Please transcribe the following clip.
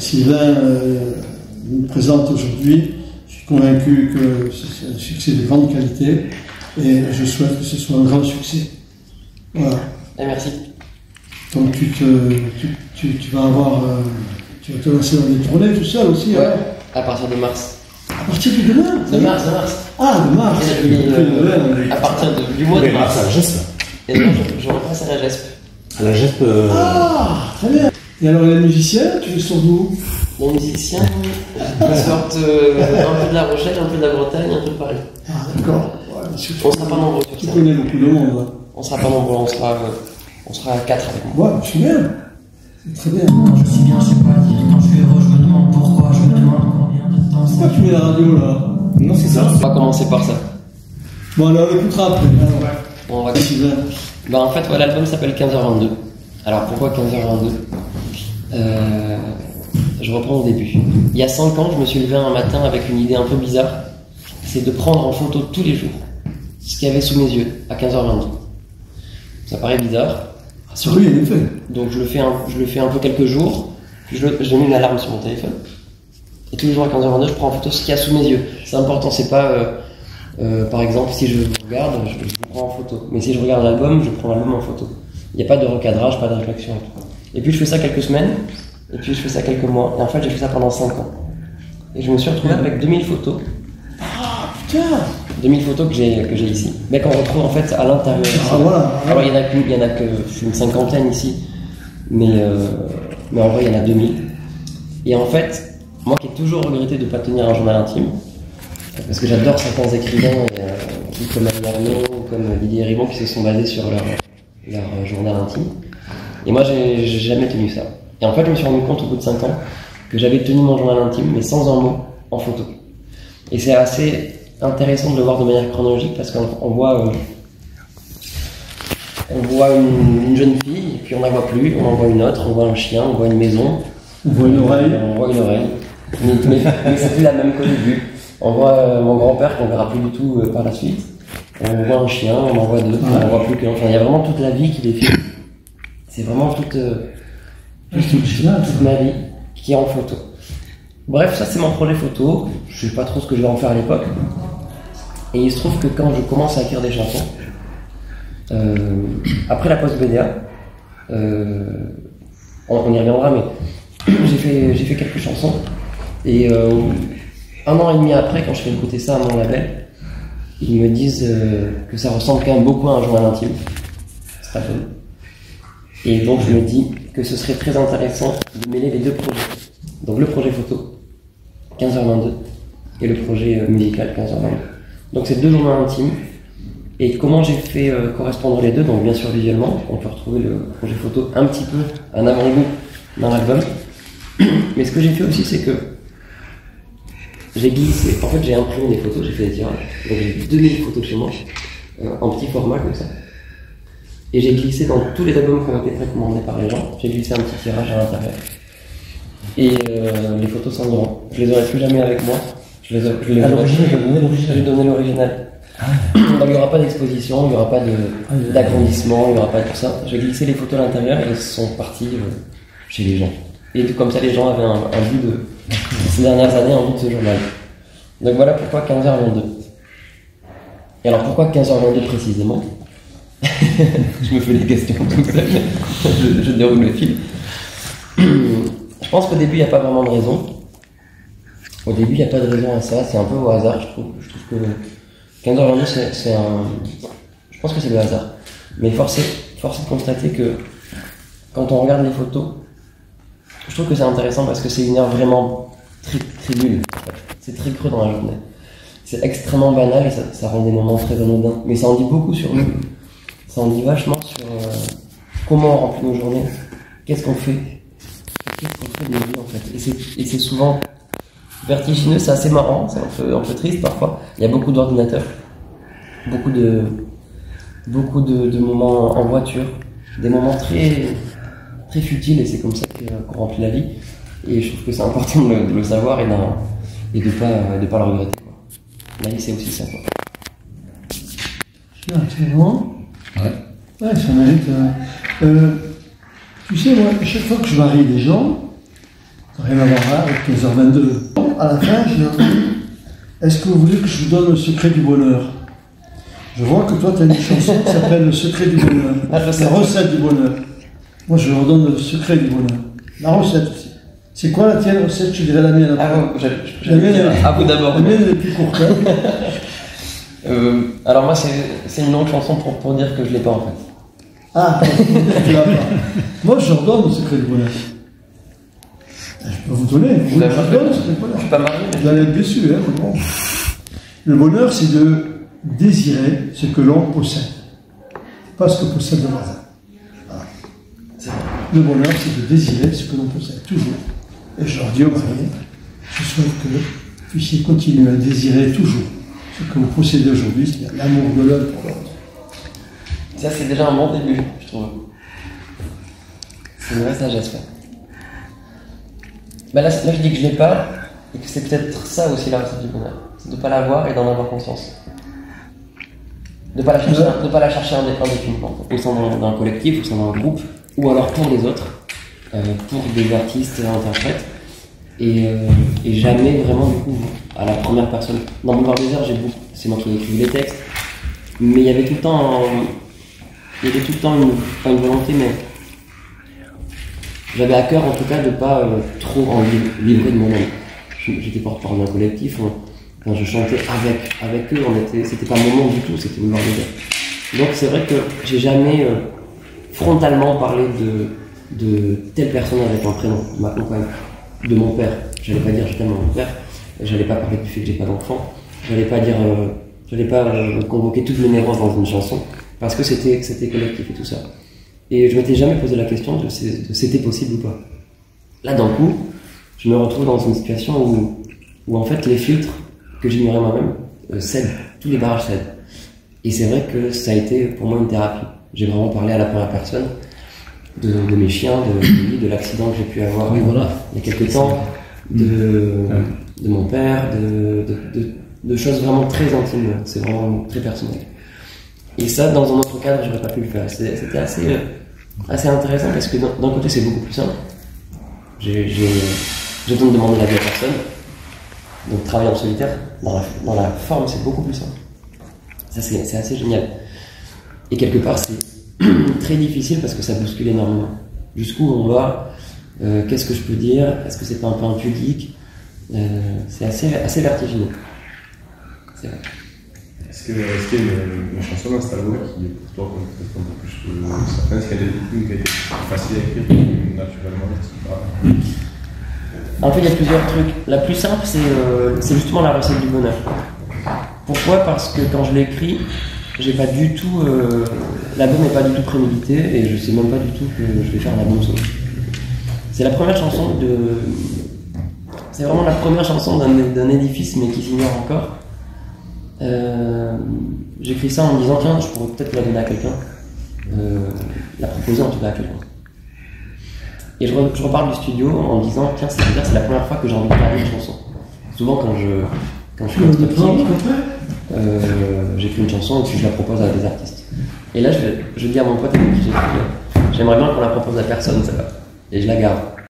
Sylvain nous présente aujourd'hui. Je suis convaincu que c'est un succès de grande qualité et je souhaite que ce soit un grand succès. Voilà. Et merci. Donc tu vas avoir, tu vas te lancer dans des tournées tout seul aussi. Ouais, hein. à partir de mars. À partir de demain. De mars. Ah, de mars. À partir du mois de mars. À la GESP. Et là, je repasse à la GESP. À la GESP. Ah, très bien. Et alors les musiciens, tu les sors d'où? Les musiciens, ils sortent un peu de La Rochelle, un peu de la Bretagne, un peu de Paris. Ah, d'accord. Ouais, On sera pas nombreux sur tu ça. connais beaucoup de monde. Hein. On sera pas nombreux, on sera 4 avec moi. Ouais, c'est bien. C'est très bien. Quand je suis bien, je sais pas dire. Quand je suis heureux, je me demande pourquoi. Je me demande combien de temps. Pourquoi tu mets la radio là? Non, c'est ça. On va commencer par ça. Bon, alors on écoutera après. Bon, on va... Sylvain. Bah, en fait, ouais, l'album s'appelle 15h22. Alors pourquoi 15h22 Je reprends au début. Il y a 5 ans, je me suis levé un matin avec une idée un peu bizarre. C'est de prendre en photo tous les jours ce qu'il y avait sous mes yeux à 15h22. Ça paraît bizarre. Oui, en effet. Donc je le fais un peu quelques jours. Puis j'ai mis une alarme sur mon téléphone. Et tous les jours à 15h22, je prends en photo ce qu'il y a sous mes yeux. C'est important, c'est pas... par exemple, si je vous regarde, je vous prends en photo. Mais si je regarde l'album, je prends l'album en photo. Il n'y a pas de recadrage, pas de réflexion. Et puis je fais ça quelques semaines, et puis je fais ça quelques mois. Et en fait, j'ai fait ça pendant 5 ans. Et je me suis retrouvé avec 2000 photos. Ah, putain. 2000 photos que j'ai ici. Mais qu'on retrouve en fait à l'intérieur. Ah, voilà. Alors il y en a que une cinquantaine ici. Mais en vrai, il y en a 2000. Et en fait, moi qui ai toujours regretté de ne pas tenir un journal intime, parce que j'adore certains écrivains, comme Annie Ernaux, comme Didier Ribon, qui se sont basés sur leur journal intime. Et moi, j'ai jamais tenu ça. Et en fait, je me suis rendu compte au bout de 5 ans que j'avais tenu mon journal intime, mais sans un mot, en photo. Et c'est assez intéressant de le voir de manière chronologique, parce qu'on voit une jeune fille, et puis on n'en voit plus, on en voit une autre, on voit un chien, on voit une maison. On voit une oreille. On voit une oreille. Mais c'est plus la même qu'au début. On voit mon grand-père qu'on verra plus du tout par la suite. On voit un chien, on en voit deux, on voit plus qu'un. Enfin, il y a vraiment toute la vie qui défile. C'est vraiment toute ma vie qui est en photo. Bref, ça c'est mon projet photo. Je sais pas trop ce que je vais en faire à l'époque. Et il se trouve que quand je commence à écrire des chansons, après la post BDA, on y reviendra, mais j'ai fait quelques chansons. Et 1 an et demi après, quand je fais écouter ça à mon label, ils me disent que ça ressemble quand même beaucoup à un journal intime. C'est pas fun. Et donc je me dis que ce serait très intéressant de mêler les deux projets. Donc le projet photo, 15h22, et le projet musical, 15h22. Donc c'est 2 journaux intimes. Et comment j'ai fait correspondre les deux? Donc bien sûr visuellement, on peut retrouver le projet photo un petit peu un avant-goût dans l'album. Mais ce que j'ai fait aussi, c'est que j'ai glissé, en fait j'ai imprimé des photos, j'ai fait des tirages. Donc j'ai 2000 photos chez moi, en petit format comme ça. Et j'ai glissé dans tous les albums qui ont été précommandés par les gens, j'ai glissé un petit tirage à l'intérieur. Et les photos s'en iront. Je les aurai plus jamais avec moi. À l'origine, je vais donner l'original. Donc il n'y aura pas d'exposition, il n'y aura pas d'agrandissement, il n'y aura pas tout ça. J'ai glissé les photos à l'intérieur et elles sont parties chez les gens. Et comme ça, les gens avaient un bout de ces dernières années, un bout de ce journal. Donc voilà pourquoi 15h22. Et alors pourquoi 15h22 précisément? Je me fais des questions tout seul, je déroule le fil. Je pense qu'au début, il n'y a pas vraiment de raison. Au début, il n'y a pas de raison à ça, c'est un peu au hasard, je trouve que 15h22, c'est un... Je pense que c'est le hasard. Mais force est de constater que quand on regarde les photos, je trouve que c'est intéressant parce que c'est une heure vraiment très nulle. C'est très creux dans la journée. C'est extrêmement banal et ça rend des moments très anodins. Mais ça en dit beaucoup sur nous. Ça en dit vachement sur comment on remplit nos journées. Qu'est-ce qu'on fait de nos vies en fait. Et c'est souvent vertigineux, c'est assez marrant, c'est un peu triste parfois. Il y a beaucoup d'ordinateurs, beaucoup de moments en voiture, des moments très futiles et c'est comme ça qu'on remplit la vie. Et je trouve que c'est important de le savoir et de pas le regretter. Quoi. La vie c'est aussi ça. Quoi. C'est bon. Ouais, ça mérite. Tu sais, moi, à chaque fois que je marie des gens, Rien à voir là avec 15h22. À la fin, je leur dis, est-ce que vous voulez que je vous donne le secret du bonheur? Je vois que toi, tu as une chanson qui s'appelle Le secret du bonheur. La recette du bonheur. Moi, je leur donne le secret du bonheur. La recette aussi. C'est quoi la tienne recette? Je dirais la mienne. Ah bon, La mienne, à vous d'abord. La mienne est plus courte. Alors moi, c'est une longue chanson pour dire que je l'ai pas en fait. Ah, tu l'as pas. Moi, je leur donne le secret du bonheur. Je peux vous donner. Je vous donne le secret du bonheur. Je suis pas marié. Vous allez être déçus, hein, mais bon. Le bonheur, c'est de désirer ce que l'on possède, pas ce que possède le voisin. Voilà. Le bonheur, c'est de désirer ce que l'on possède, toujours. Et je leur dis aux mariés, je souhaite que vous puissiez continuer à désirer toujours ce que vous possédez aujourd'hui, c'est-à-dire l'amour de l'un pour l'autre. Ça, c'est déjà un bon début, je trouve. C'est une vraie sagesse, là. Bah là, je dis que je l'ai pas, et que c'est peut-être ça aussi la recette du bonheur. C'est de ne pas l'avoir et d'en avoir conscience. De ne pas la chercher indéfiniment. Au sein d'un collectif, au sein d'un groupe, ou alors pour les autres, pour des artistes, interprètes, et jamais vraiment du coup à la première personne. Dans Boulevard Désert, c'est moi qui ai écrit les textes, mais il y avait tout le temps pas une volonté, mais j'avais à cœur en tout cas de pas trop en livrer de moi-même. J'étais porte-parole d'un collectif, quand je chantais avec eux, c'était pas mon nom du tout, c'était Boulevard Désert. Donc c'est vrai que j'ai jamais frontalement parlé de telle personne avec un prénom, de ma compagne, de mon père. J'allais pas dire je t'aime à mon père, j'allais pas parler du fait que j'ai pas d'enfant, j'allais pas convoquer toutes mes névroses dans une chanson, parce que c'était collectif et tout ça. Et je m'étais jamais posé la question de c'était possible ou pas. Là d'un coup, je me retrouve dans une situation où en fait les filtres que j'ignorais moi-même cèdent, tous les barrages cèdent. Et c'est vrai que ça a été pour moi une thérapie. J'ai vraiment parlé à la première personne de mes chiens, de l'accident que j'ai pu avoir il y a quelques temps, de mon père, de choses vraiment très intimes, c'est vraiment très personnel. Et ça, dans un autre cadre, j'aurais pas pu le faire. C'était assez intéressant parce que d'un côté, c'est beaucoup plus simple. Je ne demander l'avis à personne. Donc travailler en solitaire, dans la forme, c'est beaucoup plus simple. Ça, c'est assez génial. Et quelque part, c'est très difficile parce que ça bouscule énormément. Jusqu'où on va, qu'est-ce que je peux dire, est-ce que c'est pas un peu impudique, c'est assez vertigineux. C'est vrai. Est-ce qu'il y a une chanson dans cet album qui est pour toi un peu plus certaine? Est-ce qu'il y a une qui a été facile à écrire naturellement? En fait, il y a plusieurs trucs. La plus simple, c'est justement la recette du bonheur. Pourquoi? Parce que quand je l'ai écrit, j'ai pas du tout. L'album n'est pas du tout prémédité et je sais même pas du tout que je vais faire un album solo. C'est la première chanson c'est vraiment la première chanson d'un édifice mais qui s'ignore encore. J'écris ça en me disant tiens, je pourrais peut-être la donner à quelqu'un, la proposer en tout cas à quelqu'un. Et je reparle du studio en me disant tiens, c'est la première fois que j'ai envie de parler une chanson. Souvent quand je suis constructif, j'écris une chanson et puis je la propose à des artistes. Et là je dis à mon pote avec qui j'écris, j'aimerais bien qu'on la propose à personne, ça va. Et je la garde.